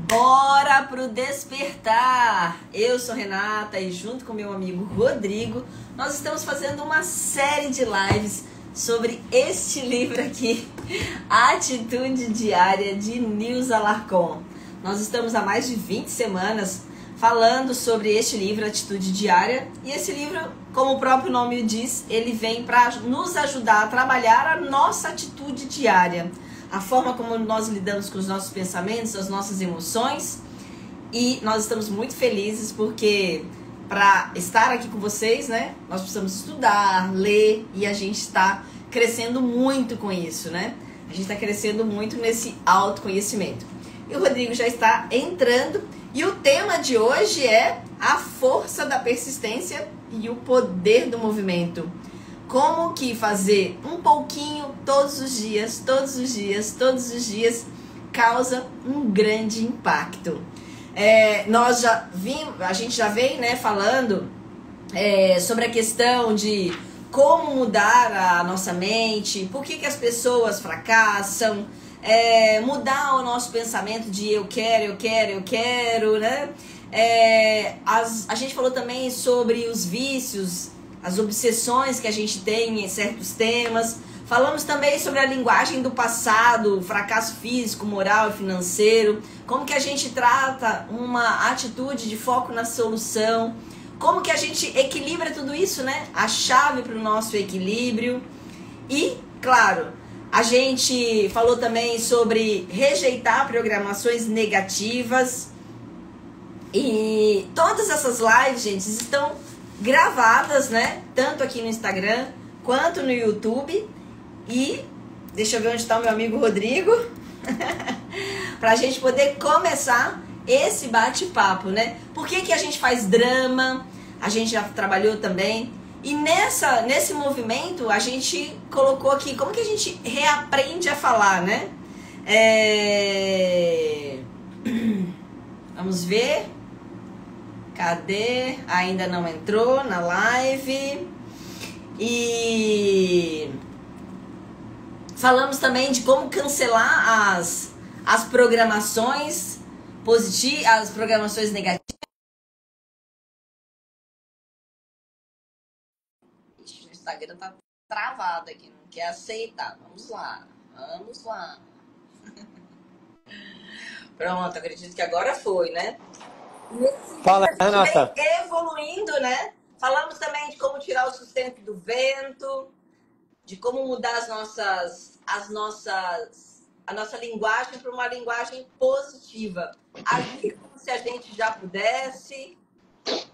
Bora pro despertar! Eu sou Renata e junto com meu amigo Rodrigo, nós estamos fazendo uma série de lives sobre este livro aqui, Atitude Diária, de Nilza Larcon. Nós estamos há mais de 20 semanas falando sobre este livro, Atitude Diária, e esse livro, como o próprio nome diz, ele vem para nos ajudar a trabalhar a nossa atitude diária, a forma como nós lidamos com os nossos pensamentos, as nossas emoções. E nós estamos muito felizes porque para estar aqui com vocês, né, nós precisamos estudar, ler, e a gente está crescendo muito com isso, né? A gente está crescendo muito nesse autoconhecimento. E o Rodrigo já está entrando e o tema de hoje é a força da persistência e o poder do movimento. Como que fazer um pouquinho todos os dias, causa um grande impacto. A gente já vem, né, falando sobre a questão de como mudar a nossa mente, por que as pessoas fracassam, mudar o nosso pensamento de eu quero, né? A gente falou também sobre os vícios, as obsessões que a gente tem em certos temas. Falamos também sobre a linguagem do passado, fracasso físico, moral e financeiro, como que a gente trata uma atitude de foco na solução, como que a gente equilibra tudo isso, né? A chave para o nosso equilíbrio. E, claro, a gente falou também sobre rejeitar programações negativas. E todas essas lives, gente, estão gravadas, né? Tanto aqui no Instagram quanto no YouTube. E deixa eu ver onde está o meu amigo Rodrigo. Pra gente poder começar esse bate-papo, né? Por que a gente faz drama? A gente já trabalhou também. E nesse movimento a gente colocou aqui como que a gente reaprende a falar, né? Vamos ver. Cadê? Ainda não entrou na live. E falamos também de como cancelar as programações positivas, as programações negativas. O Instagram tá travado aqui, não quer aceitar. Vamos lá. Pronto, acredito que agora foi, né? Fala, Renata. Vem evoluindo, né? Falamos também de como tirar o sustento do vento, de como mudar a nossa linguagem para uma linguagem positiva. Agir como se a gente já pudesse.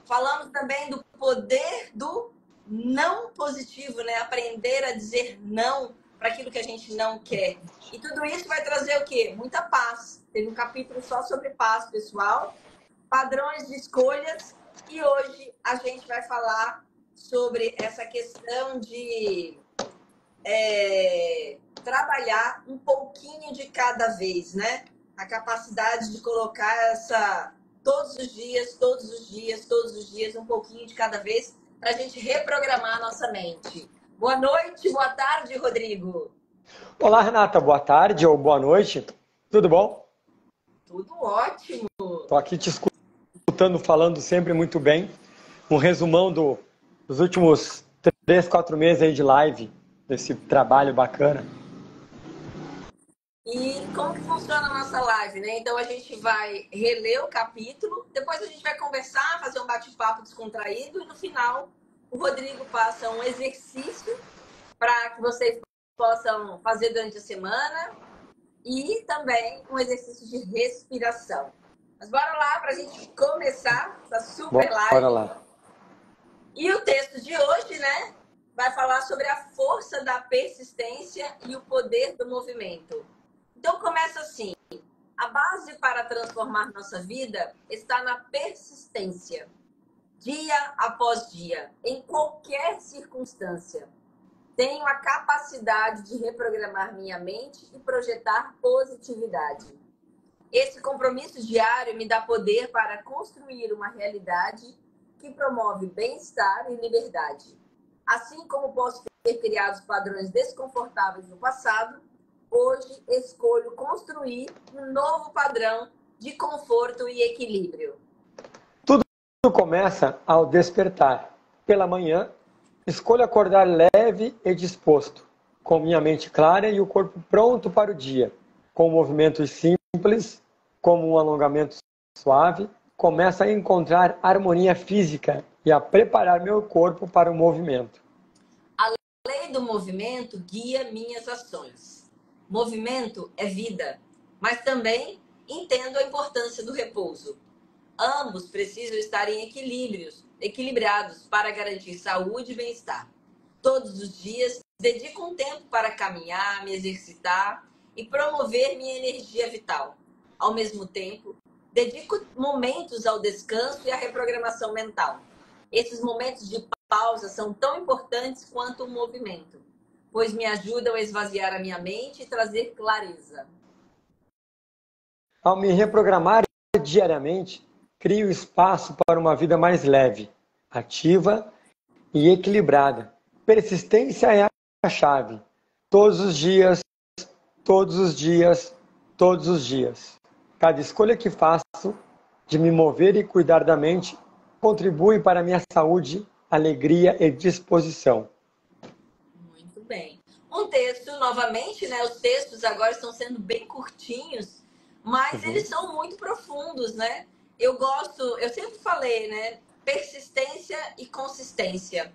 Falamos também do poder do não positivo, né? Aprender a dizer não para aquilo que a gente não quer. E tudo isso vai trazer o quê? Muita paz. Teve um capítulo só sobre paz, pessoal. Padrões de escolhas. E hoje a gente vai falar sobre essa questão de trabalhar um pouquinho de cada vez, né? A capacidade de colocar todos os dias, um pouquinho de cada vez, para a gente reprogramar a nossa mente. Boa noite, boa tarde, Rodrigo. Olá, Renata. Boa tarde ou boa noite. Tudo bom? Tudo ótimo. Estou aqui te escutando, falando sempre muito bem. Um resumão dos últimos 3, 4 meses aí de live, desse trabalho bacana. E como que funciona a nossa live, né? Então a gente vai reler o capítulo, depois a gente vai conversar, fazer um bate-papo descontraído e no final o Rodrigo passa um exercício para que vocês possam fazer durante a semana e também um exercício de respiração. Mas bora lá para a gente começar essa super live. Bora lá. E o texto de hoje, né, vai falar sobre a força da persistência e o poder do movimento. Então começa assim: a base para transformar nossa vida está na persistência, dia após dia, em qualquer circunstância. Tenho a capacidade de reprogramar minha mente e projetar positividade. Esse compromisso diário me dá poder para construir uma realidade que promove bem-estar e liberdade. Assim como posso ter criado padrões desconfortáveis no passado, hoje escolho construir um novo padrão de conforto e equilíbrio? Tudo começa ao despertar. Pela manhã, escolho acordar leve e disposto, com minha mente clara e o corpo pronto para o dia. Com movimentos simples, como um alongamento suave, começo a encontrar harmonia física e a preparar meu corpo para o movimento. A lei do movimento guia minhas ações. Movimento é vida, mas também entendo a importância do repouso. Ambos precisam estar em equilibrados para garantir saúde e bem-estar. Todos os dias, dedico um tempo para caminhar, me exercitar e promover minha energia vital. Ao mesmo tempo, dedico momentos ao descanso e à reprogramação mental. Esses momentos de pausa são tão importantes quanto o movimento, pois me ajudam a esvaziar a minha mente e trazer clareza. Ao me reprogramar diariamente, crio espaço para uma vida mais leve, ativa e equilibrada. Persistência é a chave. Todos os dias, todos os dias, todos os dias. Cada escolha que faço de me mover e cuidar da mente contribui para a minha saúde, alegria e disposição. Muito bem. Um texto, novamente, né? Os textos agora estão sendo bem curtinhos, mas eles são muito profundos, né? Eu gosto, eu sempre falei, né? Persistência e consistência.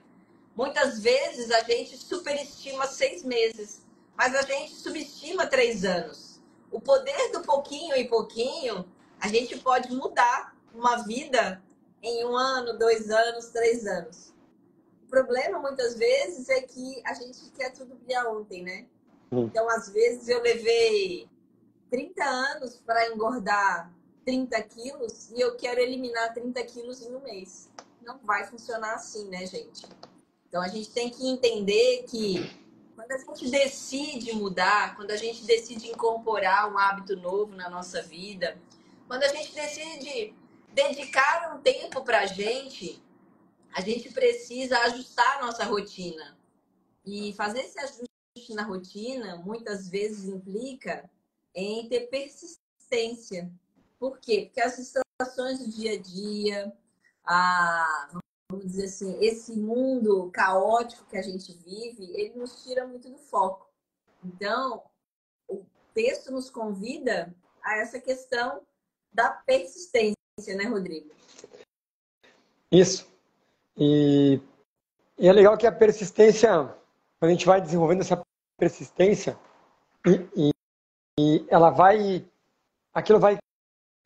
Muitas vezes a gente superestima 6 meses, mas a gente subestima 3 anos. O poder do pouquinho em pouquinho, a gente pode mudar uma vida em 1 ano, 2 anos, 3 anos. O problema, muitas vezes, é que a gente quer tudo para ontem, né? Então, às vezes, eu levei 30 anos para engordar 30 quilos e eu quero eliminar 30 quilos em um mês. Não vai funcionar assim, né, gente? Então, a gente tem que entender que quando a gente decide mudar, quando a gente decide incorporar um hábito novo na nossa vida, quando a gente decide dedicar um tempo para a gente precisa ajustar a nossa rotina. E fazer esse ajuste na rotina, muitas vezes implica em ter persistência. Por quê? Porque as situações do dia a dia, vamos dizer assim, esse mundo caótico que a gente vive, ele nos tira muito do foco. Então, o texto nos convida a essa questão da persistência, né, Rodrigo? Isso. E é legal que a persistência, quando a gente vai desenvolvendo essa persistência, e ela vai, aquilo vai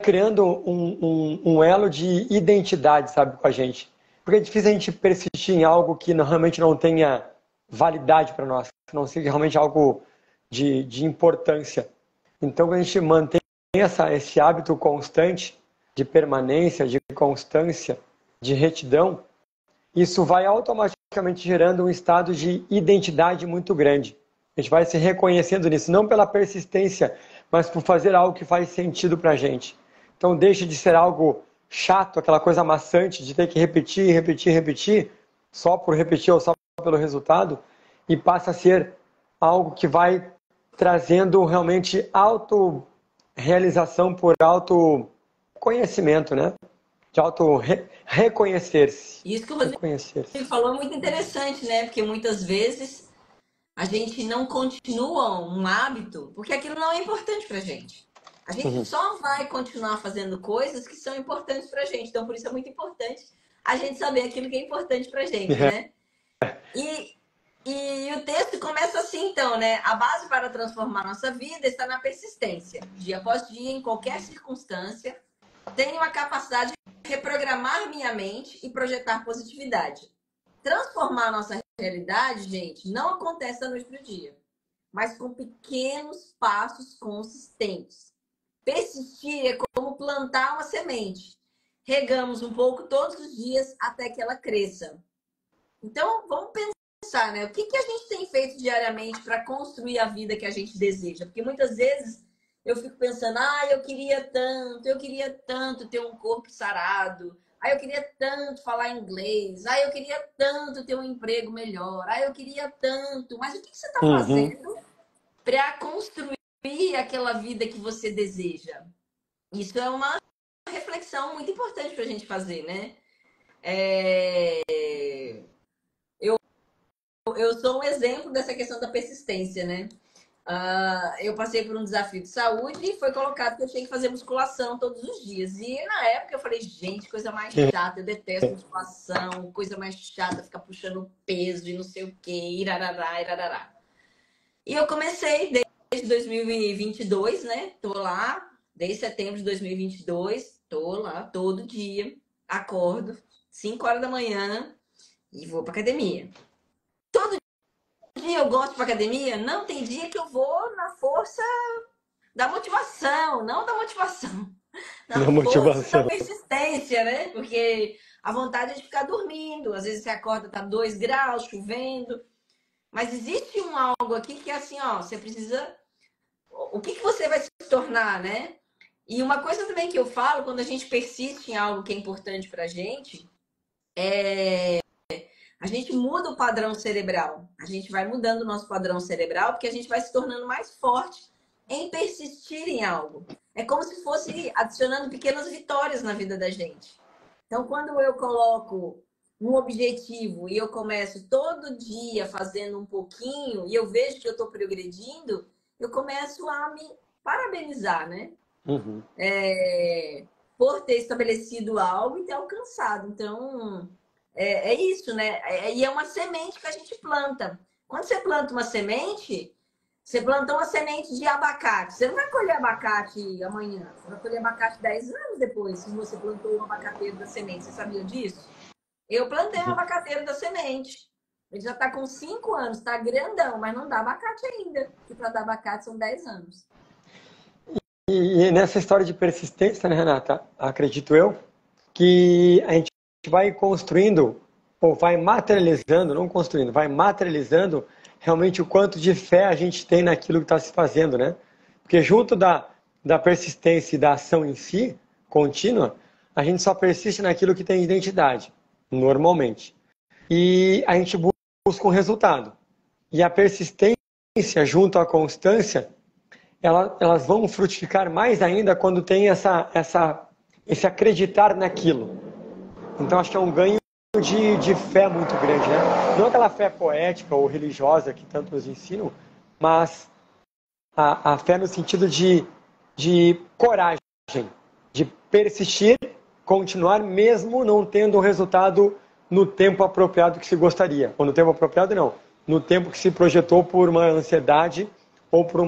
criando um elo de identidade, sabe, com a gente. Porque é difícil a gente persistir em algo que realmente não tenha validade para nós, que não seja realmente algo de importância. Então, quando a gente mantém esse hábito constante de permanência, de constância, de retidão, isso vai automaticamente gerando um estado de identidade muito grande. A gente vai se reconhecendo nisso, não pela persistência, mas por fazer algo que faz sentido para a gente. Então deixa de ser algo chato, aquela coisa maçante de ter que repetir, repetir, repetir, só por repetir ou só pelo resultado, e passa a ser algo que vai trazendo realmente auto-realização por autoconhecimento, né? De auto-reconhecer-se. Isso que o Rodrigo falou é muito interessante, né? Porque muitas vezes a gente não continua um hábito porque aquilo não é importante pra gente. A gente só vai continuar fazendo coisas que são importantes pra gente. Então, por isso é muito importante a gente saber aquilo que é importante pra gente, né? E o texto começa assim, então, né? A base para transformar nossa vida está na persistência. Dia após dia, em qualquer circunstância, tenho a capacidade de reprogramar minha mente e projetar positividade. Transformar nossa realidade, gente, não acontece da noite para o dia, mas com pequenos passos consistentes. Persistir é como plantar uma semente. Regamos um pouco todos os dias até que ela cresça. Então, vamos pensar, né? O que a gente tem feito diariamente para construir a vida que a gente deseja? Porque muitas vezes eu fico pensando, eu queria tanto ter um corpo sarado, eu queria tanto falar inglês, eu queria tanto ter um emprego melhor, eu queria tanto. Mas o que você está fazendo para construir aquela vida que você deseja? Isso é uma reflexão muito importante para a gente fazer, né? É, eu sou um exemplo dessa questão da persistência, né? Eu passei por um desafio de saúde e foi colocado que eu tinha que fazer musculação todos os dias. E na época eu falei, gente, coisa mais chata, eu detesto musculação, coisa mais chata, ficar puxando peso e não sei o quê, irarará, irarará. E eu comecei desde 2022, né? Tô lá, desde setembro de 2022, tô lá todo dia, acordo, 5 horas da manhã e vou pra academia. Dia eu gosto pra academia? Não, tem dia que eu vou na força da motivação, não da motivação, na Na força da motivação. persistência, né? Porque a vontade é de ficar dormindo, às vezes você acorda, tá 2 graus, chovendo, mas existe algo aqui que é assim, ó, você precisa. O que você vai se tornar, né? E uma coisa também que eu falo, quando a gente persiste em algo que é importante pra gente, a gente muda o padrão cerebral. A gente vai mudando o nosso padrão cerebral porque a gente vai se tornando mais forte em persistir em algo. É como se fosse adicionando pequenas vitórias na vida da gente. Então, quando eu coloco um objetivo e eu começo todo dia fazendo um pouquinho e eu vejo que eu estou progredindo, eu começo a me parabenizar, né? Uhum. Por ter estabelecido algo e ter alcançado. Então, é isso, né? E é uma semente que a gente planta. Quando você planta uma semente, você plantou uma semente de abacate. Você não vai colher abacate amanhã. Você vai colher abacate 10 anos depois, se você plantou um abacateiro da semente. Você sabia disso? Eu plantei um abacateiro da semente. Ele já está com 5 anos, está grandão, mas não dá abacate ainda. Que para dar abacate são 10 anos. E nessa história de persistência, né, Renata? Acredito eu, que a gente vai construindo, ou vai materializando, não construindo, vai materializando realmente o quanto de fé a gente tem naquilo que está se fazendo, né? Porque junto da persistência e da ação em si, contínua, a gente só persiste naquilo que tem identidade, normalmente. E a gente busca um resultado. E a persistência junto à constância, elas vão frutificar mais ainda quando tem esse acreditar naquilo. Então acho que é um ganho de fé muito grande, né? Não aquela fé poética ou religiosa que tanto nos ensinam, mas a fé no sentido de coragem, de persistir, continuar mesmo não tendo o resultado no tempo apropriado que se gostaria. Ou no tempo apropriado não, no tempo que se projetou por uma ansiedade ou por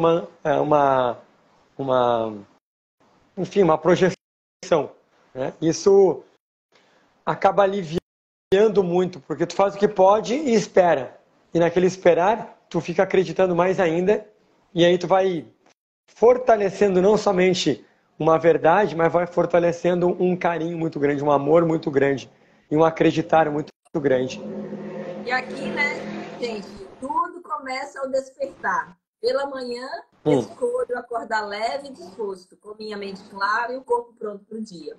enfim, uma projeção, né? Isso acaba aliviando muito, porque tu faz o que pode e espera. E naquele esperar, tu fica acreditando mais ainda, e aí tu vai fortalecendo não somente uma verdade, mas vai fortalecendo um carinho muito grande, um amor muito grande, e um acreditar muito grande. E aqui, né, gente, tudo começa ao despertar. Pela manhã, escolho acordar leve e disposto, com minha mente clara e o corpo pronto para o dia.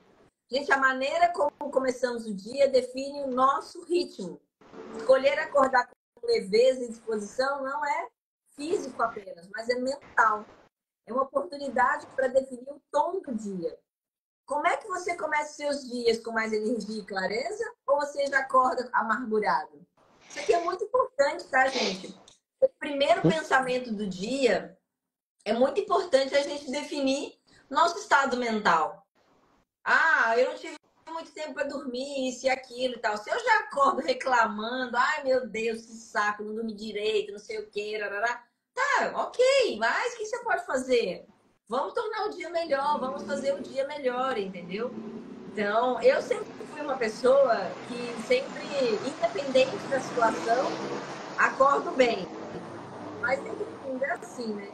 Gente, a maneira como começamos o dia define o nosso ritmo. Escolher acordar com leveza e disposição não é físico apenas, mas é mental. É uma oportunidade para definir o tom do dia. Como é que você começa seus dias com mais energia e clareza? Ou você já acorda amargurado? Isso aqui é muito importante, tá, gente? O primeiro pensamento do dia é muito importante a gente definir nosso estado mental. Eu não tive muito tempo para dormir, isso e aquilo e tal. Se eu já acordo reclamando, ai meu Deus, que saco, não dormi direito, não sei o que, tá, ok, mas o que você pode fazer? Vamos tornar o dia melhor, vamos fazer o dia melhor, entendeu? Então, eu sempre fui uma pessoa que sempre, independente da situação, acordo bem. Mas tem que entender assim, né?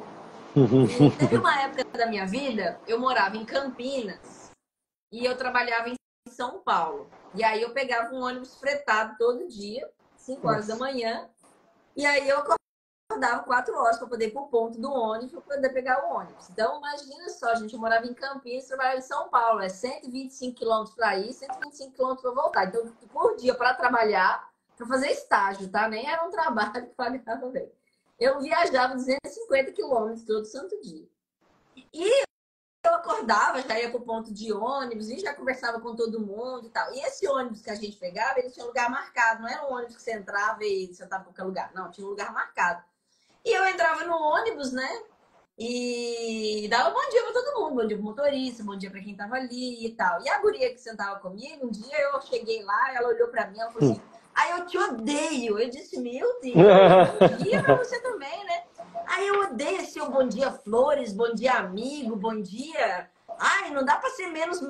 E teve uma época da minha vida, eu morava em Campinas e eu trabalhava em São Paulo. E aí eu pegava um ônibus fretado todo dia, 5 horas da manhã, e aí eu acordava 4 horas para poder ir para o ponto do ônibus, para poder pegar o ônibus. Então, imagina só, a gente morava em Campinas, trabalhava em São Paulo, é 125 quilômetros para ir, 125 quilômetros para voltar. Então, por dia para trabalhar, para fazer estágio, tá? Nem era um trabalho que pagava bem. Eu viajava 250 quilômetros todo santo dia. E eu acordava, já ia pro ponto de ônibus e já conversava com todo mundo e tal. E esse ônibus que a gente pegava, ele tinha lugar marcado. Não era um ônibus que você entrava e sentava em qualquer lugar. Não, tinha um lugar marcado. E eu entrava no ônibus, né? E dava bom dia pra todo mundo. Bom dia pro motorista, bom dia pra quem tava ali e tal. E a guria que sentava comigo, um dia eu cheguei lá, ela olhou pra mim, ela falou assim, ai, eu te odeio. Eu disse, meu Deus, bom dia pra você também, né? Aí eu odeio esse seu bom dia flores, bom dia amigo, bom dia. Ai, não dá pra ser menos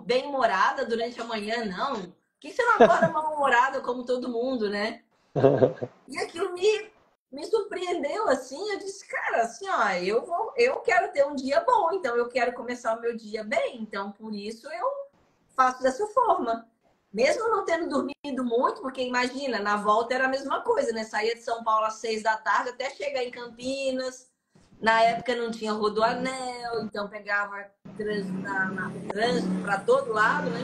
bem-humorada durante a manhã, não. Por que você não acorda mal-humorada como todo mundo, né? E aquilo me surpreendeu, assim. Eu disse, cara, assim, ó, eu quero ter um dia bom, então eu quero começar o meu dia bem. Então, por isso, eu faço dessa forma. Mesmo não tendo dormido muito, porque imagina, na volta era a mesma coisa, né? Saía de São Paulo às 6 da tarde até chegar em Campinas. Na época não tinha rodoanel, então pegava trânsito para todo lado, né?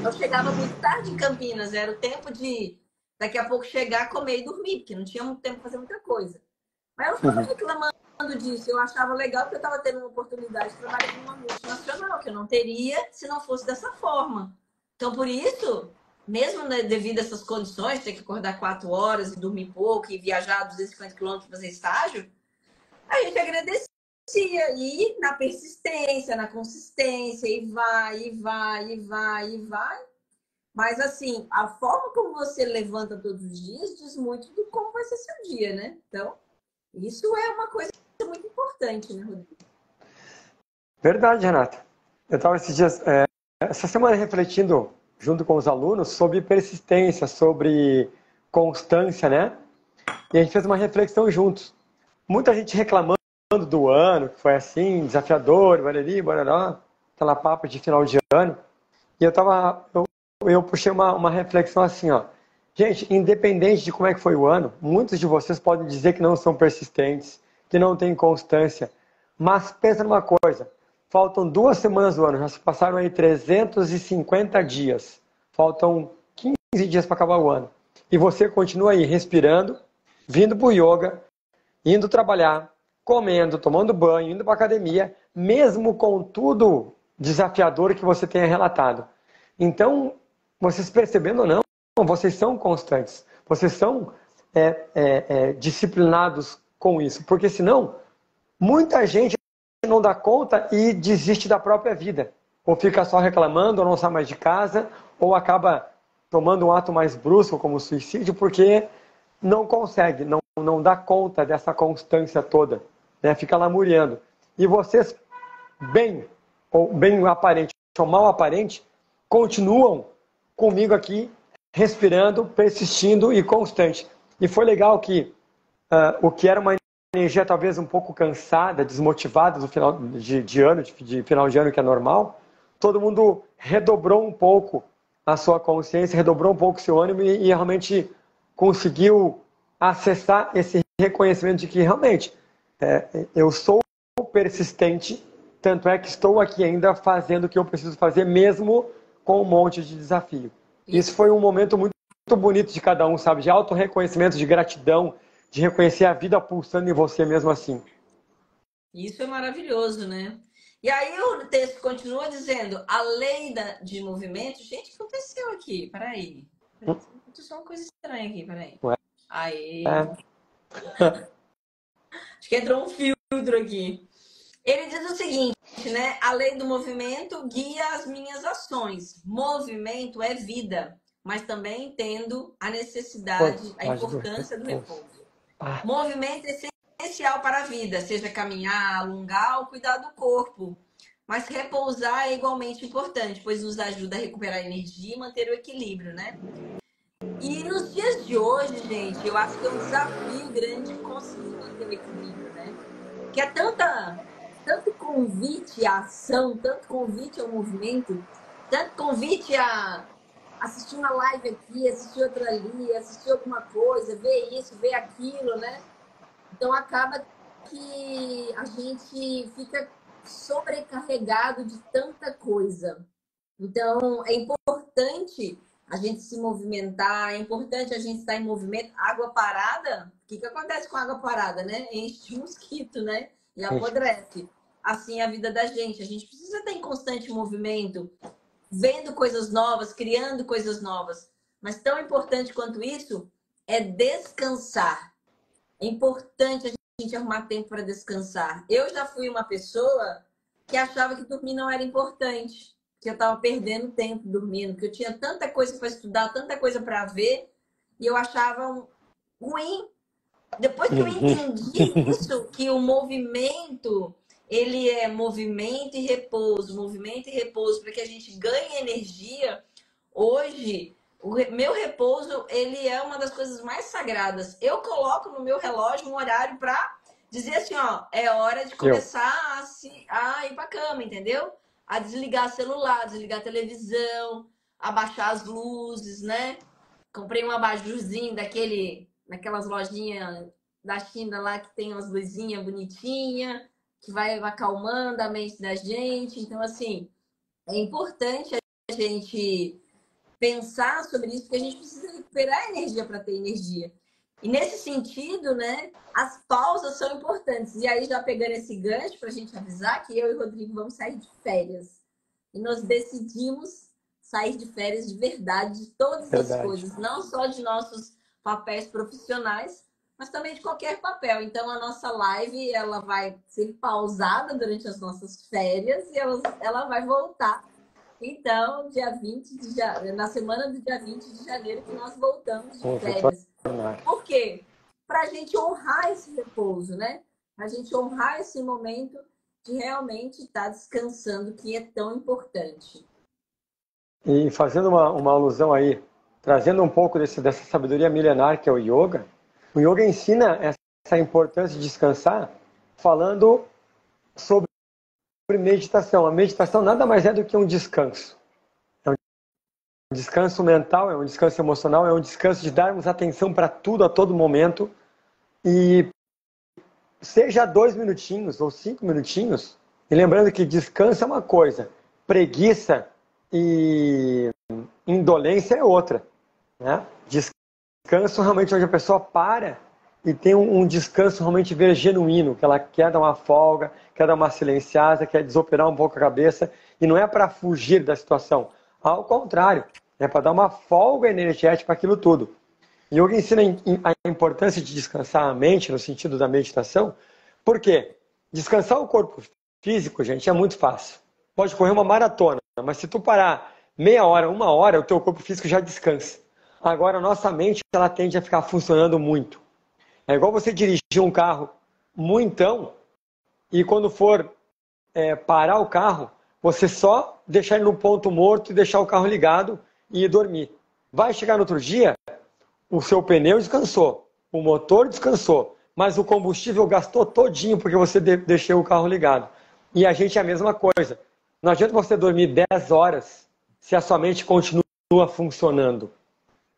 Eu chegava muito tarde em Campinas, era o tempo de daqui a pouco chegar, comer e dormir, porque não tinha muito tempo para fazer muita coisa. Mas eu não ficava reclamando disso, eu achava legal porque eu estava tendo uma oportunidade de trabalhar numa multinacional, que eu não teria se não fosse dessa forma. Então, por isso, mesmo né, devido a essas condições, ter que acordar 4 horas e dormir pouco e viajar 250 quilômetros para fazer estágio, a gente agradecia e na persistência, na consistência, e vai, e vai, e vai, e vai. Mas assim, a forma como você levanta todos os dias diz muito do como vai ser seu dia, né? Então, isso é uma coisa muito importante, né, Rodrigo? Verdade, Renata. Eu estava esses dias, essa semana refletindo junto com os alunos sobre persistência, sobre constância, né? E a gente fez uma reflexão juntos. Muita gente reclamando do ano, que foi assim, desafiador, barari, barará, aquela papo de final de ano. E eu puxei uma reflexão assim, ó. Gente, independente de como é que foi o ano, muitos de vocês podem dizer que não são persistentes, que não têm constância. Mas pensa numa coisa, faltam 2 semanas do ano, já se passaram aí 350 dias. Faltam 15 dias para acabar o ano. E você continua aí respirando, vindo para o yoga, indo trabalhar, comendo, tomando banho, indo para academia, mesmo com tudo desafiador que você tenha relatado. Então, vocês percebendo ou não, vocês são constantes, vocês são disciplinados com isso, porque senão, muita gente não dá conta e desiste da própria vida, ou fica só reclamando, ou não sai mais de casa, ou acaba tomando um ato mais brusco, como o suicídio, porque não consegue, não dá conta dessa constância toda, né? Fica lamuriando. E vocês, bem aparente ou mal aparente, continuam comigo aqui, respirando, persistindo e constante. E foi legal que o que era uma energia talvez um pouco cansada, desmotivada do final de final de ano, que é normal, todo mundo redobrou um pouco a sua consciência, redobrou um pouco o seu ânimo e realmente conseguiu acessar esse reconhecimento de que realmente eu sou persistente, tanto é que estou aqui ainda fazendo o que eu preciso fazer, mesmo com um monte de desafio. Isso foi um momento muito bonito de cada um, sabe? De auto-reconhecimento, de gratidão, de reconhecer a vida pulsando em você mesmo assim. Isso é maravilhoso, né? E aí o texto continua dizendo, a lei de movimento... Gente, o que aconteceu aqui? Peraí. Aconteceu uma coisa estranha aqui, peraí. Aí. Acho que entrou um filtro aqui. Ele diz o seguinte, né? A lei do movimento guia as minhas ações. Movimento é vida, mas também entendo a necessidade, a importância do repouso. Movimento é essencial para a vida, seja caminhar, alongar ou cuidar do corpo. Mas repousar é igualmente importante, pois nos ajuda a recuperar a energia e manter o equilíbrio, né? E nos dias de hoje, gente, eu acho que é um desafio grande conseguir manter o equilíbrio, né? Que é tanto convite à ação, tanto convite ao movimento, tanto convite a assistir uma live aqui, assistir outra ali, assistir alguma coisa, ver isso, ver aquilo, né? Então acaba que a gente fica sobrecarregado de tanta coisa. Então é importante a gente se movimentar, é importante a gente estar em movimento. Água parada, o que acontece com água parada, né? Enche de mosquito, né? E apodrece. assim a vida da gente. A gente precisa estar em constante movimento, vendo coisas novas, criando coisas novas. Mas tão importante quanto isso é descansar. É importante a gente arrumar tempo para descansar. Eu já fui uma pessoa que achava que dormir não era importante, que eu estava perdendo tempo dormindo, que eu tinha tanta coisa para estudar, tanta coisa para ver, e eu achava ruim. Depois que eu entendi isso, que o movimento, ele é movimento e repouso, para que a gente ganhe energia. Hoje, meu repouso, ele é uma das coisas mais sagradas. Eu coloco no meu relógio um horário para dizer assim, ó, é hora de começar a ir para cama, entendeu? A desligar celular, desligar a televisão, abaixar as luzes, né? Comprei um abajurzinho naquelas lojinhas da China lá que tem umas luzinhas bonitinhas, que vai acalmando a mente da gente. Então, assim, é importante a gente pensar sobre isso, porque a gente precisa recuperar energia para ter energia. E nesse sentido, né, as pausas são importantes. E aí, já pegando esse gancho para a gente avisar que eu e o Rodrigo vamos sair de férias. E nós decidimos sair de férias de verdade, de todas as coisas, não só de nossos papéis profissionais, mas também de qualquer papel. Então, a nossa live ela vai ser pausada durante as nossas férias e ela vai voltar. Então, na semana do dia 20 de janeiro que nós voltamos de férias. Por quê? Para a gente honrar esse repouso, né? Para a gente honrar esse momento de realmente estar descansando, que é tão importante. E fazendo uma alusão aí, trazendo um pouco dessa sabedoria milenar que é o yoga ensina essa importância de descansar falando sobre meditação. A meditação nada mais é do que um descanso. É um descanso mental, é um descanso emocional, é um descanso de darmos atenção para tudo a todo momento. E seja 2 minutinhos ou 5 minutinhos, e lembrando que descanso é uma coisa, preguiça e indolência é outra, né? Descanso realmente onde a pessoa para e tem um descanso realmente genuíno, que ela quer dar uma folga, quer dar uma silenciada, quer desoperar um pouco a cabeça, e não é para fugir da situação, ao contrário, é para dar uma folga energética para aquilo tudo. E yoga ensina a importância de descansar a mente no sentido da meditação, porque descansar o corpo físico, gente, é muito fácil. Pode correr uma maratona, mas se tu parar meia hora, 1 hora, o teu corpo físico já descansa. Agora, a nossa mente, ela tende a ficar funcionando muito. É igual você dirigir um carro muitão e quando for parar o carro, você só deixar ele no ponto morto e deixar o carro ligado e ir dormir. Vai chegar no outro dia, o seu pneu descansou, o motor descansou, mas o combustível gastou todinho porque você deixou o carro ligado. E a gente é a mesma coisa. Não adianta você dormir 10 horas se a sua mente continua funcionando.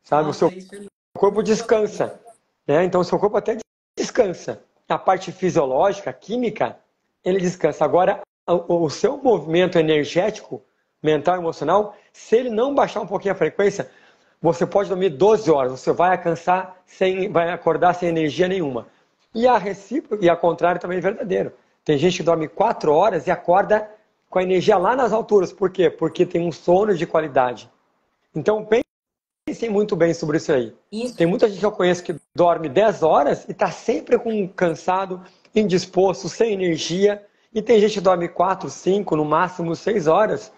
Sabe? Nossa, o seu corpo descansa. Né? Então, o seu corpo até descansa. A parte fisiológica, química, ele descansa. Agora, o seu movimento energético, mental e emocional, se ele não baixar um pouquinho a frequência, você pode dormir 12 horas. Você vai cansar, vai acordar sem energia nenhuma. E a recíproca, e a contrário também é verdadeiro. Tem gente que dorme 4 horas e acorda com a energia lá nas alturas. Por quê? Porque tem um sono de qualidade. Então, pensem muito bem sobre isso aí. Isso. Tem muita gente que eu conheço que dorme 10 horas e está sempre cansado, indisposto, sem energia. E tem gente que dorme 4, 5, no máximo 6 horas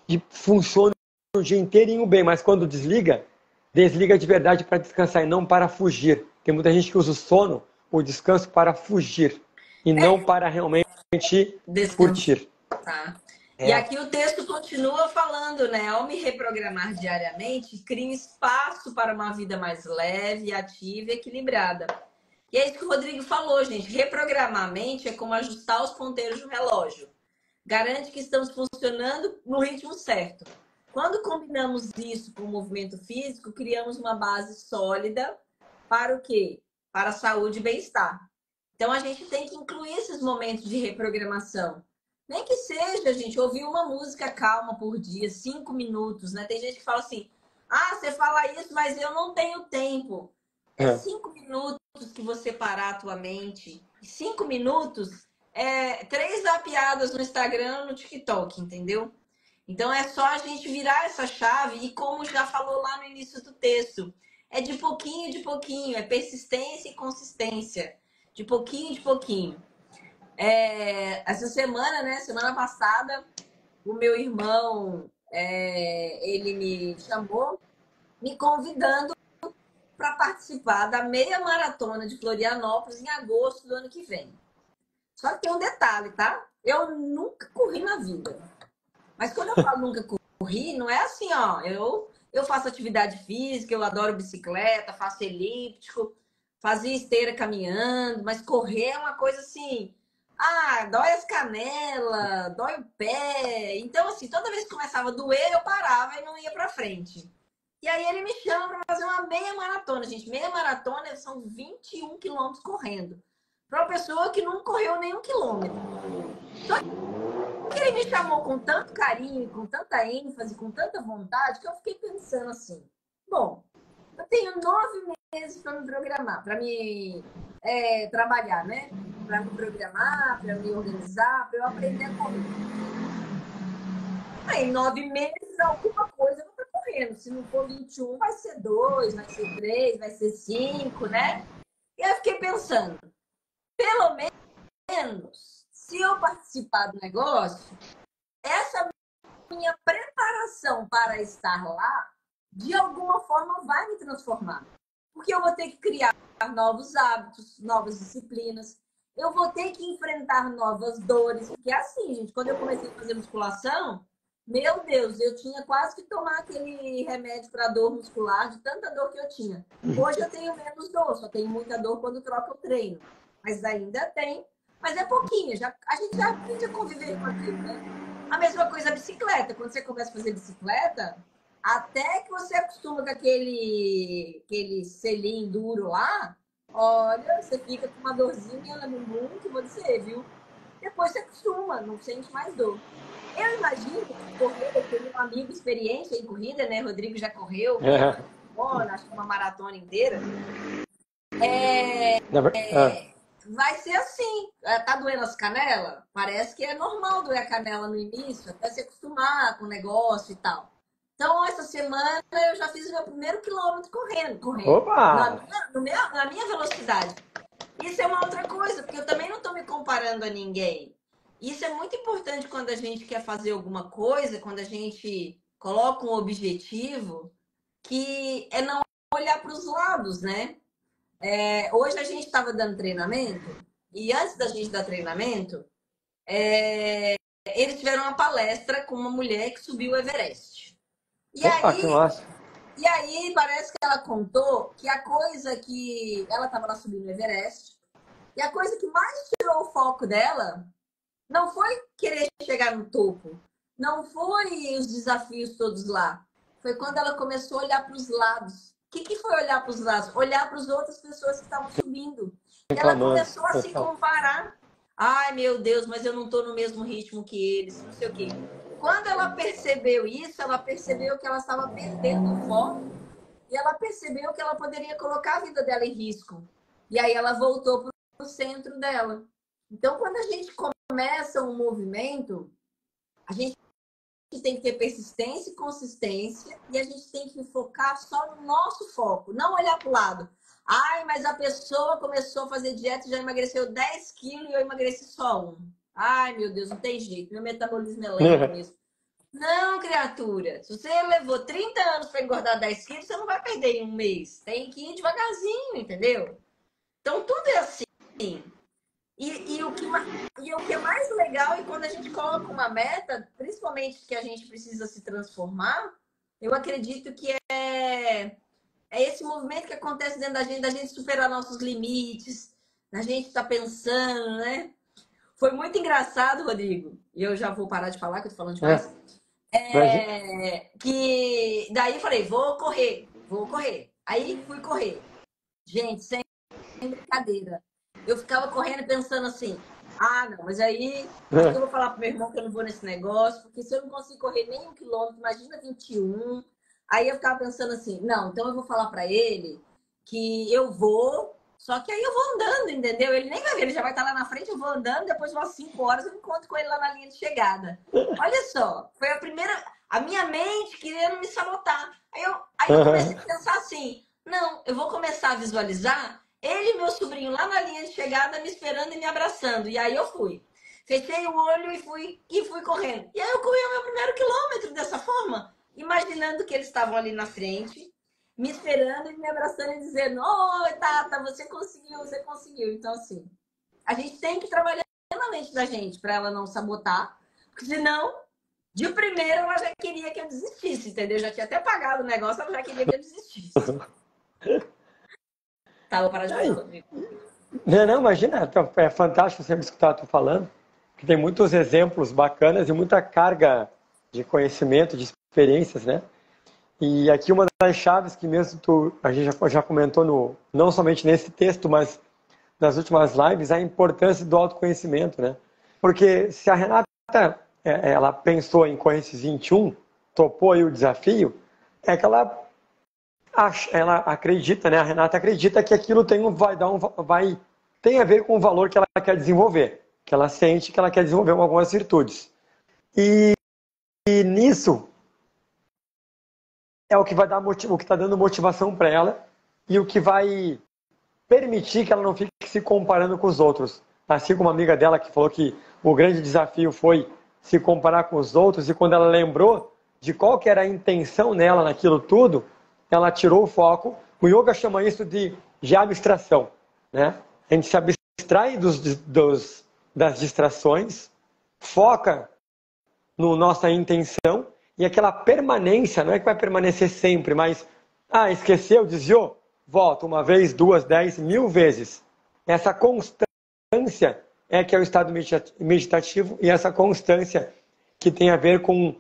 e funciona o dia inteirinho bem. Mas quando desliga de verdade para descansar e não para fugir. Tem muita gente que usa o sono, o descanso para fugir e não para realmente curtir. Tá. E aqui o texto continua falando, né? Ao me reprogramar diariamente, crio espaço para uma vida mais leve, ativa e equilibrada. E é isso que o Rodrigo falou, gente. Reprogramar a mente é como ajustar os ponteiros do relógio. Garante que estamos funcionando no ritmo certo. Quando combinamos isso com o movimento físico, criamos uma base sólida para o quê? Para a saúde e bem-estar. Então, a gente tem que incluir esses momentos de reprogramação. Nem que seja, gente, ouvir uma música calma por dia, 5 minutos, né? Tem gente que fala assim, você fala isso, mas eu não tenho tempo. É 5 minutos que você parar a tua mente. 5 minutos 3 zapeadas no Instagram, no TikTok, entendeu? Então é só a gente virar essa chave e como já falou lá no início do texto, é de pouquinho, é persistência e consistência, de pouquinho em pouquinho. Essa semana, né, semana passada, o meu irmão, ele me chamou, me convidando para participar da meia maratona de Florianópolis em agosto do ano que vem. Só que tem um detalhe, tá? Eu nunca corri na vida. Mas quando eu falo nunca corri, não é assim, ó. Eu faço atividade física, eu adoro bicicleta, faço elíptico, fazia esteira caminhando, mas correr é uma coisa assim. Ah, dói as canelas, dói o pé. Então, assim, toda vez que começava a doer, eu parava e não ia pra frente. E aí ele me chama para fazer uma meia maratona, gente. Meia maratona são 21 quilômetros correndo. Para uma pessoa que não correu nenhum quilômetro. Ele me chamou com tanto carinho, com tanta ênfase, com tanta vontade, que eu fiquei pensando assim: bom, eu tenho 9 meses para me programar, para me trabalhar, né? Para me programar, para me organizar, para eu aprender a correr. Aí, em 9 meses, alguma coisa eu vou estar correndo. Se não for 21, vai ser 2, vai ser 3, vai ser 5, né? E aí eu fiquei pensando: pelo menos, se eu participar do negócio, essa minha preparação para estar lá, de alguma forma, vai me transformar. Porque eu vou ter que criar novos hábitos, novas disciplinas. Eu vou ter que enfrentar novas dores. Porque é assim, gente, quando eu comecei a fazer musculação, meu Deus, eu tinha quase que tomar aquele remédio para dor muscular, de tanta dor que eu tinha. Hoje eu tenho menos dor, só tenho muita dor quando troco o treino. Mas ainda tem. Mas é pouquinho, a gente já aprende a conviver com aquilo, né? A mesma coisa a bicicleta. Quando você começa a fazer bicicleta, até que você acostuma com aquele selim duro lá, olha, você fica com uma dorzinha no mundo que vou dizer, viu? Depois você acostuma, não sente mais dor. Eu imagino que correr, eu tenho um amigo experiente em corrida, né? Rodrigo já correu, acho que uma maratona inteira. Vai ser assim. Tá doendo as canelas? Parece que é normal doer a canela no início, até se acostumar com o negócio e tal. Então, essa semana eu já fiz o meu primeiro quilômetro correndo. Opa! Na minha velocidade. Isso é uma outra coisa, porque eu também não estou me comparando a ninguém. Isso é muito importante quando a gente quer fazer alguma coisa, quando a gente coloca um objetivo, que é não olhar para os lados, né? Hoje a gente estava dando treinamento, e antes da gente dar treinamento, eles tiveram uma palestra com uma mulher que subiu o Everest. Opa, que massa! E aí parece que ela contou que a coisa que ela estava lá subindo o Everest, e a coisa que mais tirou o foco dela não foi querer chegar no topo, não foi os desafios todos lá. Foi quando ela começou a olhar para os lados. O que foi olhar para os lados? Olhar para as outras pessoas que estavam subindo. E ela começou a se comparar. Ai, meu Deus, mas eu não estou no mesmo ritmo que eles, não sei o quê. Quando ela percebeu isso, ela percebeu que ela estava perdendo o foco e ela percebeu que ela poderia colocar a vida dela em risco. E aí ela voltou para o centro dela. Então, quando a gente começa um movimento, a gente tem que ter persistência e consistência e a gente tem que focar só no nosso foco, não olhar para o lado. Ai, mas a pessoa começou a fazer dieta e já emagreceu 10 quilos e eu emagreci só 1. Ai, meu Deus, não tem jeito. Meu metabolismo é lento mesmo. Não, criatura. Se você levou 30 anos para engordar 10 quilos, você não vai perder em um mês. Tem que ir devagarzinho, entendeu? Então, tudo é assim. E o que é mais legal é quando a gente coloca uma meta, principalmente que a gente precisa se transformar, eu acredito que é esse movimento que acontece dentro da gente superar nossos limites, a gente tá pensando, né? Foi muito engraçado, Rodrigo, e eu já vou parar de falar, que eu tô falando demais. Que daí eu falei, vou correr. Aí fui correr. Gente, sem brincadeira. Eu ficava correndo pensando assim, ah, não, mas aí acho que eu vou falar pro meu irmão que eu não vou nesse negócio, porque se eu não consigo correr nem 1 quilômetro, imagina 21. Aí eu ficava pensando assim, não, então eu vou falar para ele que eu vou, Só que aí eu vou andando, entendeu? Ele nem vai ver, ele já vai estar lá na frente, eu vou andando, depois umas 5 horas eu encontro com ele lá na linha de chegada. Olha só, foi a minha mente querendo me sabotar. Aí eu comecei a pensar assim, não, eu vou começar a visualizar ele e meu sobrinho lá na linha de chegada me esperando e me abraçando. E aí eu fui. Fechei o olho e fui correndo. E aí eu corri o meu primeiro quilômetro dessa forma, imaginando que eles estavam ali na frente, me esperando e me abraçando e dizendo: oi, Tata, você conseguiu, você conseguiu. Então, assim, a gente tem que trabalhar na mente da gente para ela não sabotar, porque senão, de primeiro, ela já queria que eu desistisse, entendeu? Já tinha até pagado o negócio, ela já queria que eu desistisse. Tá, vou parar de falar, Rodrigo. Não, imagina, é fantástico sempre escutar tu falando, que tem muitos exemplos bacanas e muita carga de conhecimento, de experiências, né? E aqui uma das chaves que mesmo a gente já comentou não somente nesse texto, mas nas últimas lives, a importância do autoconhecimento, né? Porque se a Renata ela pensou em Correntes 21, topou aí o desafio, é que ela acredita, né? A Renata acredita que aquilo tem a ver com o valor que ela quer desenvolver, que ela sente que ela quer desenvolver algumas virtudes. E nisso é o que vai dar o que está dando motivação para ela e o que vai permitir que ela não fique se comparando com os outros. Assim como uma amiga dela que falou que o grande desafio foi se comparar com os outros, e quando ela lembrou de qual que era a intenção nela naquilo tudo, ela tirou o foco. O yoga chama isso de abstração, né? A gente se abstrai das distrações, foca na nossa intenção, e aquela permanência, não é que vai permanecer sempre, mas esqueceu, desviou, volta uma vez, 2, 10, 1000 vezes. Essa constância é que é o estado meditativo, e essa constância que tem a ver com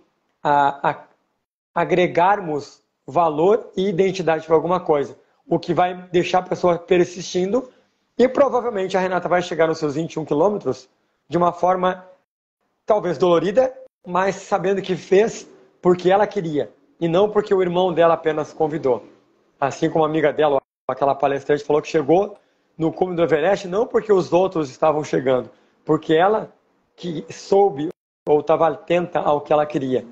agregarmos valor e identidade para alguma coisa, o que vai deixar a pessoa persistindo, e provavelmente a Renata vai chegar nos seus 21 quilômetros de uma forma talvez dolorida, mas sabendo que fez porque ela queria, e não porque o irmão dela apenas convidou. Assim como a amiga dela, aquela palestrante, falou que chegou no cume do Everest não porque os outros estavam chegando, porque ela que soube ou estava atenta ao que ela queria.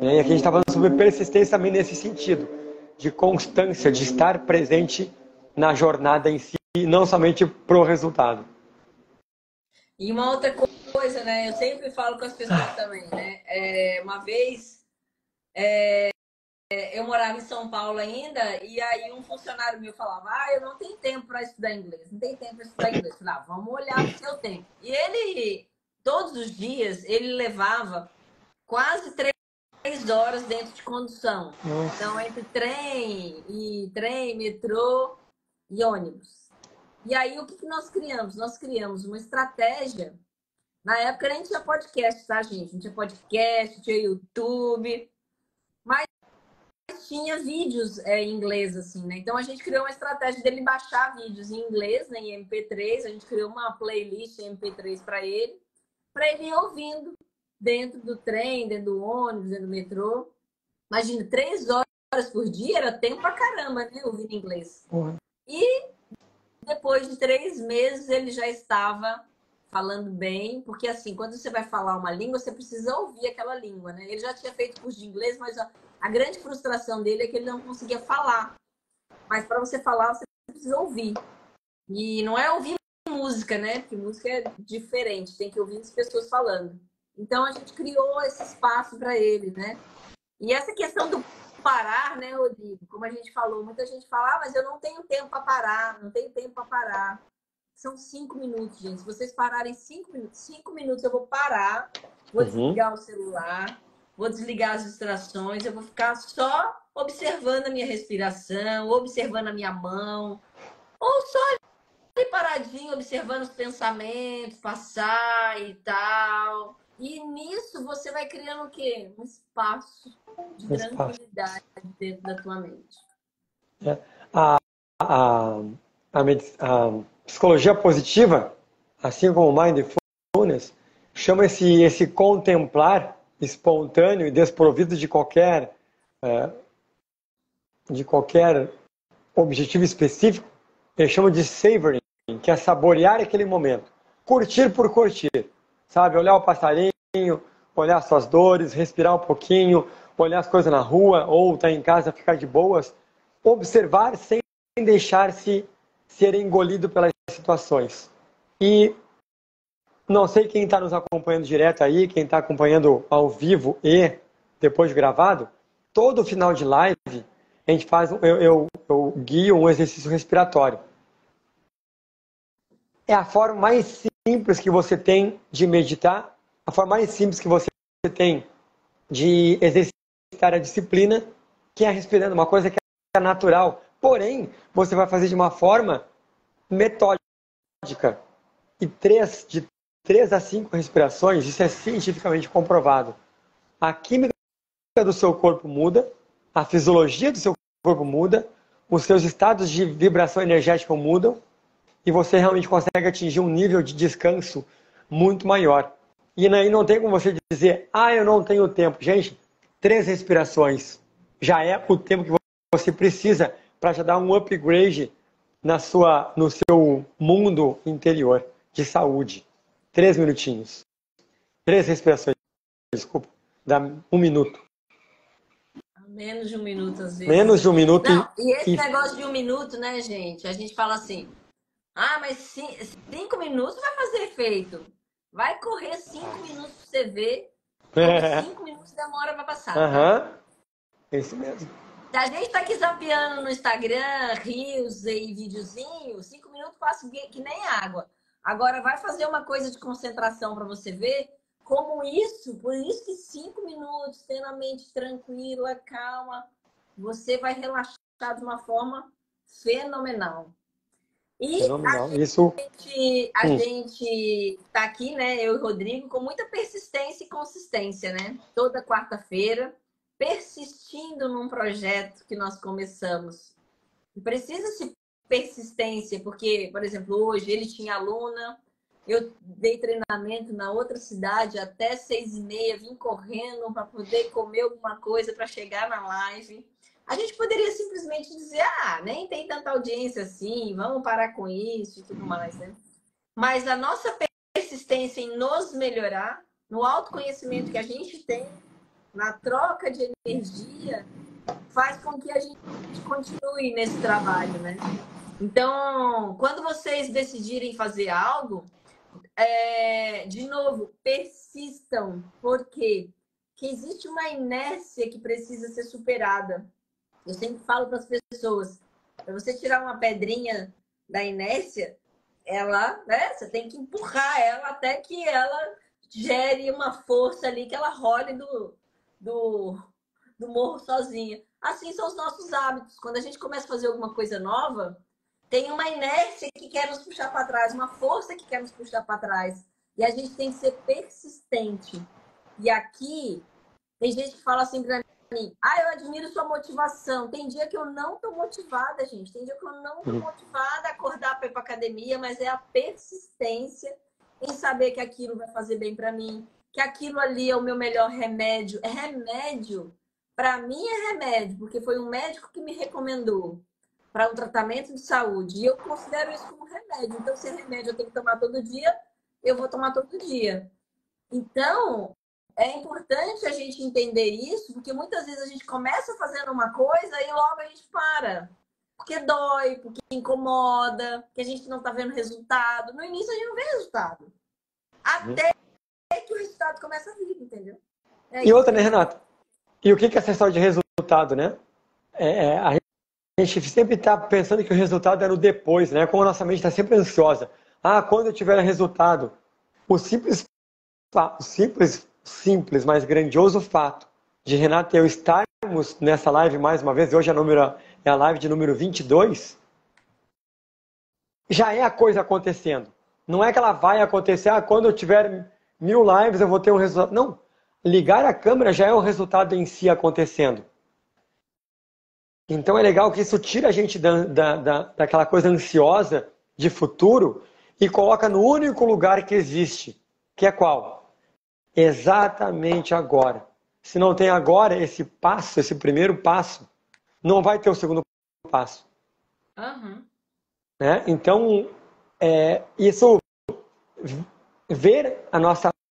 E aqui a gente está falando sobre persistência também nesse sentido, de constância, de estar presente na jornada em si, e não somente pro resultado. E uma outra coisa, né? Eu sempre falo com as pessoas também, né? Uma vez eu morava em São Paulo ainda, e aí um funcionário meu falava: eu não tenho tempo para estudar inglês, não tenho tempo para estudar inglês. Eu falava: vamos olhar o seu tempo. E ele, todos os dias, ele levava quase 3 horas dentro de condução. Então, entre trem, metrô e ônibus. E aí, o que nós criamos? Nós criamos uma estratégia. Na época nem tinha podcast, tá, gente? Não tinha podcast, tinha YouTube, mas tinha vídeos em inglês, assim, né? Então a gente criou uma estratégia dele baixar vídeos em inglês, né, em MP3. A gente criou uma playlist em MP3 para ele ir ouvindo dentro do trem, dentro do ônibus, dentro do metrô. Imagina, 3 horas por dia era tempo pra caramba, né? Ouvindo inglês. E depois de 3 meses ele já estava falando bem, porque assim, quando você vai falar uma língua, você precisa ouvir aquela língua, né? Ele já tinha feito curso de inglês, mas a grande frustração dele é que ele não conseguia falar. Mas para você falar, você precisa ouvir. E não é ouvir música, né? Porque música é diferente, tem que ouvir as pessoas falando. Então a gente criou esse espaço para ele, né? E essa questão do parar, né, Rodrigo? Como a gente falou, muita gente fala: mas eu não tenho tempo para parar, não tenho tempo para parar. São 5 minutos, gente. Se vocês pararem 5 minutos, eu vou parar, vou desligar o celular, vou desligar as distrações, eu vou ficar só observando a minha respiração, observando a minha mão, ou só ali paradinho, observando os pensamentos passar e tal. E nisso você vai criando o quê? Um espaço de tranquilidade dentro da tua mente. A psicologia positiva, assim como o mindfulness, chama esse contemplar espontâneo e desprovido de qualquer objetivo específico, eu chamo de savoring, que é saborear aquele momento. Curtir por curtir, sabe? Olhar o passarinho, olhar suas dores, respirar um pouquinho, olhar as coisas na rua, ou estar em casa, ficar de boas. Observar sem deixar-se ser engolido pelas situações. E não sei quem está nos acompanhando direto aí, quem está acompanhando ao vivo e depois gravado, todo final de live a gente faz, eu guio um exercício respiratório. É a forma mais simples que você tem de meditar, a forma mais simples que você tem de exercitar a disciplina, que é respirando, uma coisa que é natural. Porém, você vai fazer de uma forma metódica. E de 3 a 5 respirações, isso é cientificamente comprovado. A química do seu corpo muda, a fisiologia do seu corpo muda, os seus estados de vibração energética mudam e você realmente consegue atingir um nível de descanso muito maior. E aí não tem como você dizer, eu não tenho tempo. Gente, 3 respirações já é o tempo que você precisa para já dar um upgrade no seu mundo interior de saúde. 3 minutinhos. 3 respirações, desculpa. Dá 1 minuto. Menos de 1 minuto, às vezes. Menos de 1 minuto. Não, e esse negócio de 1 minuto, né, gente? A gente fala assim, mas 5 minutos vai fazer efeito. Vai correr 5 minutos pra você ver. 5 minutos demora pra passar. Aham. É isso mesmo. Se a gente tá aqui zapeando no Instagram, Reels e videozinho, 5 minutos passa que nem água. Agora vai fazer uma coisa de concentração para você ver como isso, por isso que 5 minutos, tendo a mente tranquila, calma, você vai relaxar de uma forma fenomenal. E fenomenal. a gente tá aqui, né, eu e o Rodrigo, com muita persistência e consistência, né? Toda quarta-feira, persistindo num projeto que nós começamos. E precisa-se persistência, porque, por exemplo, hoje ele tinha aluna, eu dei treinamento na outra cidade até 6h30, vim correndo para poder comer alguma coisa para chegar na live. A gente poderia simplesmente dizer, nem tem tanta audiência assim, vamos parar com isso e tudo mais, né? Mas a nossa persistência em nos melhorar, no autoconhecimento que a gente tem, na troca de energia, faz com que a gente continue nesse trabalho, né? Então, quando vocês decidirem fazer algo, de novo, persistam. Por quê? Porque existe uma inércia que precisa ser superada. Eu sempre falo para as pessoas, para você tirar uma pedrinha da inércia, você tem que empurrar ela até que ela gere uma força ali, que ela role do morro sozinha. Assim são os nossos hábitos. Quando a gente começa a fazer alguma coisa nova, tem uma inércia que quer nos puxar para trás, uma força que quer nos puxar para trás. E a gente tem que ser persistente. E aqui, tem gente que fala assim para mim, eu admiro sua motivação. Tem dia que eu não tô motivada, gente. Tem dia que eu não tô motivada a acordar para ir para academia, mas é a persistência em saber que aquilo vai fazer bem para mim, que aquilo ali é o meu melhor remédio. É remédio. Para mim é remédio, porque foi um médico que me recomendou para um tratamento de saúde. E eu considero isso como remédio. Então, se é remédio eu tenho que tomar todo dia, eu vou tomar todo dia. Então, é importante a gente entender isso, porque muitas vezes a gente começa fazendo uma coisa e logo a gente para. Porque dói, porque incomoda, porque a gente não está vendo resultado. No início a gente não vê resultado. Até que o resultado começa a vir, entendeu? E outra, né, Renata? E o que é essa história de resultado, né? A gente sempre está pensando que o resultado é no depois, né? Como a nossa mente está sempre ansiosa. Quando eu tiver resultado. O simples, mas grandioso fato de Renata e eu estarmos nessa live mais uma vez, hoje é a live de número 22, já é a coisa acontecendo. Não é que ela vai acontecer, quando eu tiver 1000 lives eu vou ter um resultado. Não, ligar a câmera já é o resultado em si acontecendo. Então é legal que isso tira a gente daquela coisa ansiosa de futuro e coloca no único lugar que existe, que é qual? Exatamente agora. Se não tem agora esse passo, esse primeiro passo, não vai ter o segundo passo. Uhum. né? Então, isso, ver as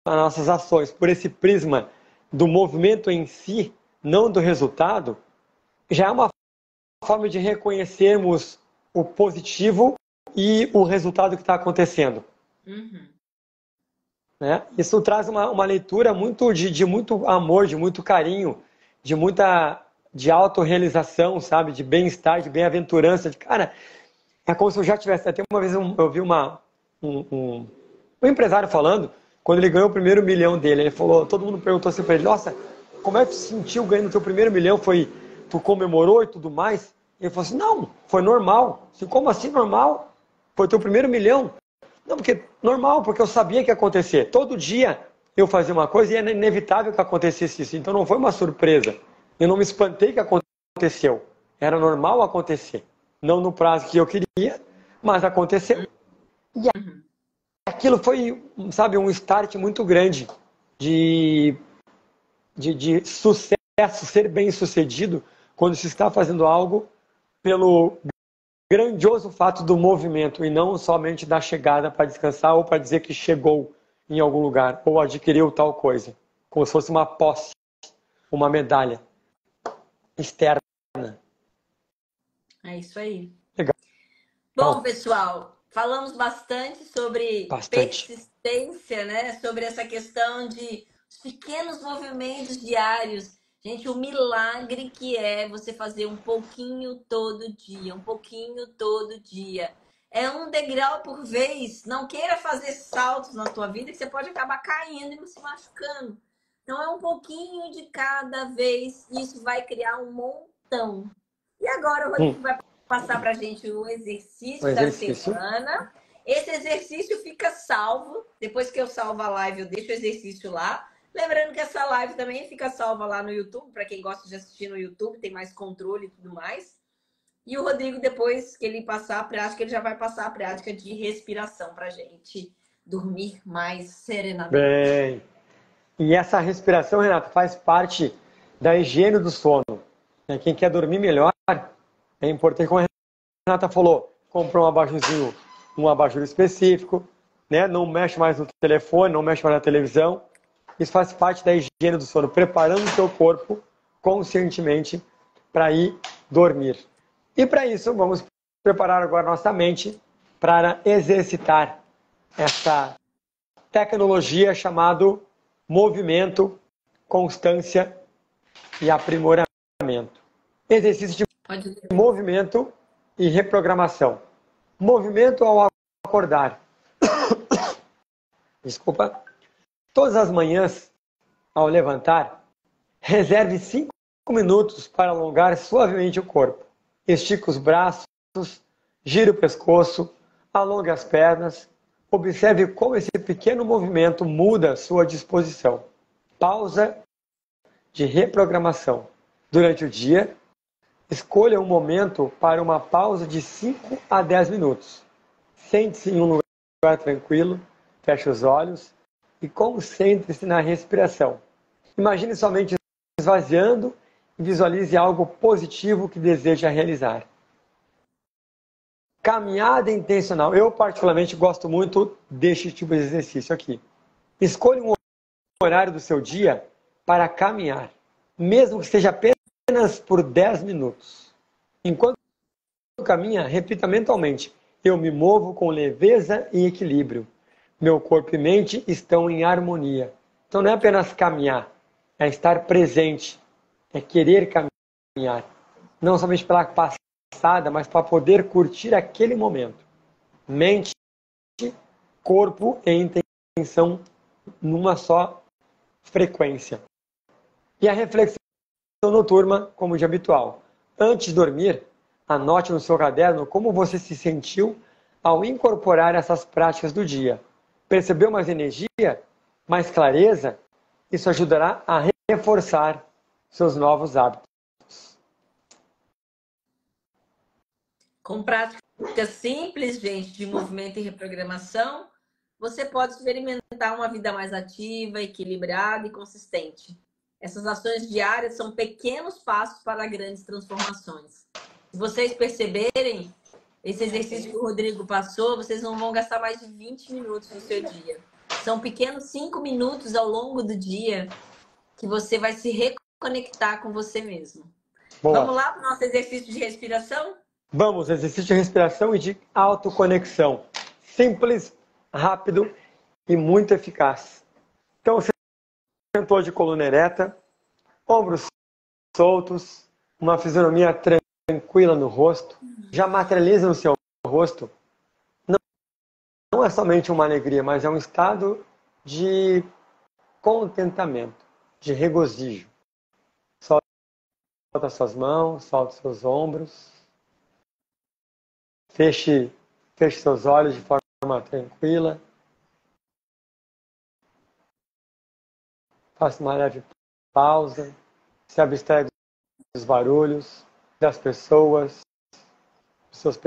nossas ações por esse prisma do movimento em si, não do resultado, já é uma forma de reconhecermos o positivo e o resultado que está acontecendo. Uhum. Né? Isso traz uma leitura muito de muito amor, de muito carinho, de autorrealização, sabe? De bem-estar, de bem-aventurança. Cara, é como se eu já tivesse... Até uma vez eu vi um empresário falando, quando ele ganhou o primeiro milhão dele, ele falou, todo mundo perguntou assim para ele, nossa, como é que tu se sentiu ganhando o teu primeiro milhão? Tu comemorou e tudo mais? Ele falou assim, não, foi normal. Assim, como assim normal? Foi o teu primeiro milhão? Não, porque normal, porque eu sabia que ia acontecer. Todo dia eu fazia uma coisa e era inevitável que acontecesse isso. Então não foi uma surpresa. Eu não me espantei que aconteceu. Era normal acontecer. Não no prazo que eu queria, mas aconteceu. E aquilo foi, sabe, um start muito grande de sucesso, ser bem sucedido quando se está fazendo algo pelo grandioso fato do movimento e não somente da chegada para descansar ou para dizer que chegou em algum lugar ou adquiriu tal coisa, como se fosse uma posse, uma medalha externa. É isso aí. Legal. Bom, pessoal, falamos bastante sobre Bastante. persistência, né? Sobre essa questão de os pequenos movimentos diários. Gente, o milagre que é você fazer um pouquinho todo dia, um pouquinho todo dia. É um degrau por vez. Não queira fazer saltos na tua vida que você pode acabar caindo e se machucando. Então, é um pouquinho de cada vez. E isso vai criar um montão. E agora o Rodrigo vai passar para a gente o exercício da semana. Esse exercício fica salvo. Depois que eu salvo a live, eu deixo o exercício lá. Lembrando que essa live também fica salva lá no YouTube, para quem gosta de assistir no YouTube, tem mais controle e tudo mais. E o Rodrigo, depois que ele passar a prática, ele já vai passar a prática de respiração para a gente dormir mais serenamente. Bem, e essa respiração, Renata, faz parte da higiene do sono. Quem quer dormir melhor, é importante, como a Renata falou, comprou um abajur específico, né? Não mexe mais no telefone, não mexe mais na televisão. Isso faz parte da higiene do sono, preparando o seu corpo conscientemente para ir dormir. E para isso, vamos preparar agora nossa mente para exercitar essa tecnologia chamada movimento, constância e aprimoramento. Exercício de movimento e reprogramação. Movimento ao acordar. Desculpa. Todas as manhãs, ao levantar, reserve 5 minutos para alongar suavemente o corpo. Estique os braços, gire o pescoço, alongue as pernas. Observe como esse pequeno movimento muda sua disposição. Pausa de reprogramação. Durante o dia, escolha um momento para uma pausa de 5 a 10 minutos. Sente-se em um lugar tranquilo, feche os olhos e concentre-se na respiração. Imagine somente esvaziando e visualize algo positivo que deseja realizar. Caminhada intencional. Eu particularmente gosto muito deste tipo de exercício aqui. Escolha um horário do seu dia para caminhar, mesmo que seja apenas por 10 minutos. Enquanto caminha, repita mentalmente: eu me movo com leveza e equilíbrio. Meu corpo e mente estão em harmonia. Então não é apenas caminhar, é estar presente, é querer caminhar. Não somente pela passada, mas para poder curtir aquele momento. Mente, corpo e intenção numa só frequência. E a reflexão noturna, como de habitual. Antes de dormir, anote no seu caderno como você se sentiu ao incorporar essas práticas do dia. Percebeu mais energia, mais clareza? Isso ajudará a reforçar seus novos hábitos. Com práticas simples, gente, de movimento e reprogramação, você pode experimentar uma vida mais ativa, equilibrada e consistente. Essas ações diárias são pequenos passos para grandes transformações. Se vocês perceberem, Esse exercício que o Rodrigo passou, vocês não vão gastar mais de 20 minutos do seu dia. São pequenos 5 minutos ao longo do dia que você vai se reconectar com você mesmo. Boa. Vamos lá para o nosso exercício de respiração? Vamos, exercício de respiração e de autoconexão. Simples, rápido e muito eficaz. Então, você sentou de coluna ereta, ombros soltos, uma fisionomia tranquila no rosto. Já materializa no seu rosto. Não é somente uma alegria, mas é um estado de contentamento, de regozijo. Solta suas mãos, solta seus ombros. Feche seus olhos de forma tranquila. Faça uma leve pausa. Se abstraia dos barulhos, das pessoas, dos seus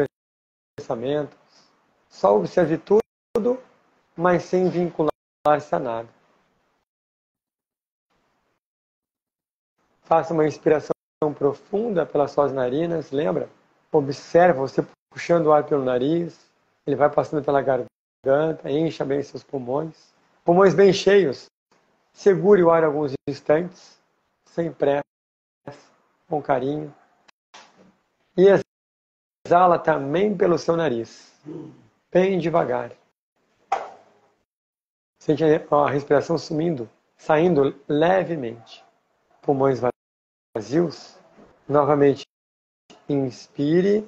pensamentos. Só observe tudo, mas sem vincular-se a nada. Faça uma inspiração profunda pelas suas narinas, lembra? Observa você puxando o ar pelo nariz, ele vai passando pela garganta, encha bem seus pulmões. Pulmões bem cheios. Segure o ar alguns instantes, sem pressa, com carinho. E exala também pelo seu nariz, bem devagar. Sente a respiração sumindo, saindo levemente. Pulmões vazios. Novamente, inspire,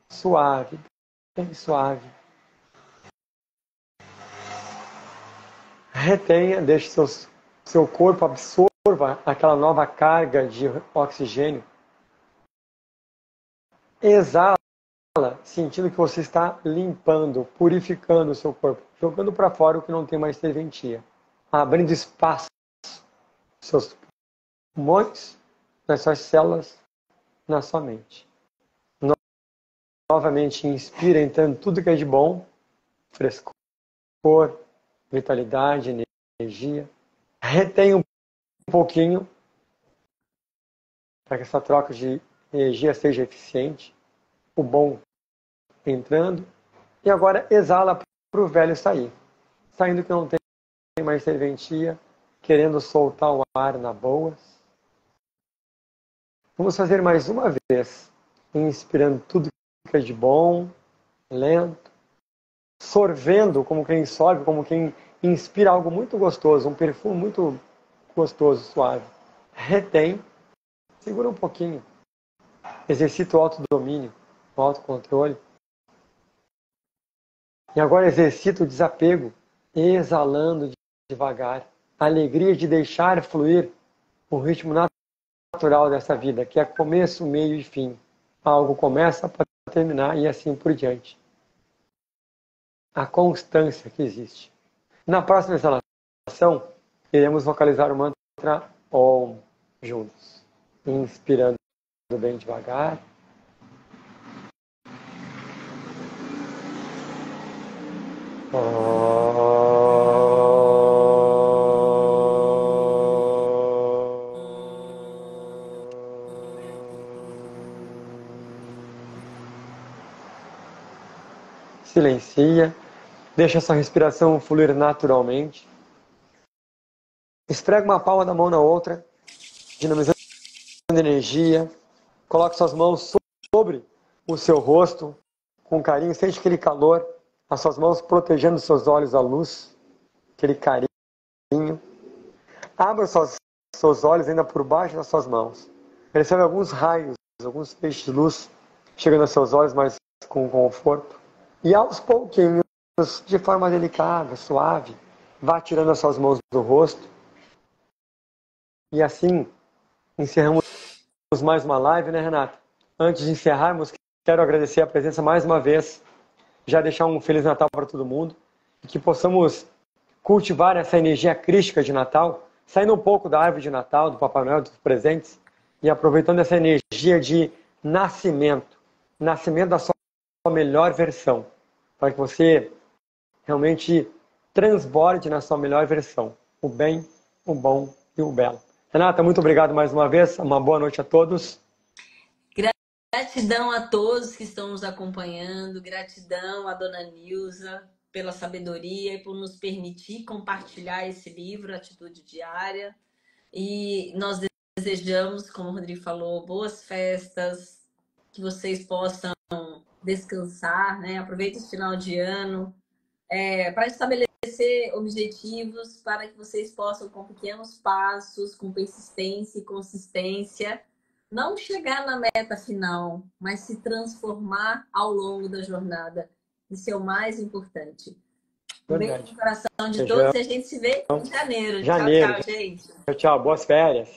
suave, bem suave. Retenha, deixe seu corpo absorva aquela nova carga de oxigênio. Exala, sentindo que você está limpando, purificando o seu corpo, jogando para fora o que não tem mais serventia, abrindo espaço nos seus pulmões, nas suas células, na sua mente. Novamente, inspira entrando tudo que é de bom, frescor, vitalidade, energia. Retém um pouquinho para que essa troca de energia seja eficiente. O bom entrando. E agora exala para o velho sair. Saindo que não tem mais serventia, querendo soltar o ar na boa. Vamos fazer mais uma vez. Inspirando tudo que é de bom, lento. Sorvendo, como quem sorve, como quem inspira algo muito gostoso, um perfume muito gostoso, suave. Retém, segura um pouquinho. Exercita o autodomínio, o autocontrole. E agora exercita o desapego, exalando devagar. A alegria de deixar fluir o ritmo natural dessa vida, que é começo, meio e fim. Algo começa para terminar e assim por diante. A constância que existe. Na próxima exalação, iremos vocalizar o mantra OM juntos. Inspirando bem devagar. Silencia. Deixa sua respiração fluir naturalmente. Esfrega uma palma da mão na outra, dinamizando energia. Coloque suas mãos sobre o seu rosto, com carinho. Sente aquele calor, as suas mãos protegendo seus olhos à luz, aquele carinho. Abra seus olhos ainda por baixo das suas mãos. Percebe alguns raios, alguns feixes de luz chegando aos seus olhos, mas com conforto. E aos pouquinhos, de forma delicada, suave, vá tirando as suas mãos do rosto. E assim, encerramos mais uma live, né, Renata? Antes de encerrarmos, quero agradecer a presença mais uma vez, já deixar um Feliz Natal para todo mundo, e que possamos cultivar essa energia crística de Natal, saindo um pouco da árvore de Natal, do Papai Noel, dos presentes, e aproveitando essa energia de nascimento da sua melhor versão, para que você realmente transborde na sua melhor versão, o bem, o bom e o belo. Renata, muito obrigado mais uma vez, uma boa noite a todos. Gratidão a todos que estão nos acompanhando, gratidão à dona Nilza pela sabedoria e por nos permitir compartilhar esse livro, Atitude Diária. E nós desejamos, como o Rodrigo falou, boas festas, que vocês possam descansar, né? Aproveite esse final de ano para estabelecer objetivos para que vocês possam, com pequenos passos, com persistência e consistência, não chegar na meta final, mas se transformar ao longo da jornada. Isso é o mais importante. Um beijo no coração de todos e a gente se vê em janeiro. Janeiro. Tchau, tchau, gente. Tchau, boas férias.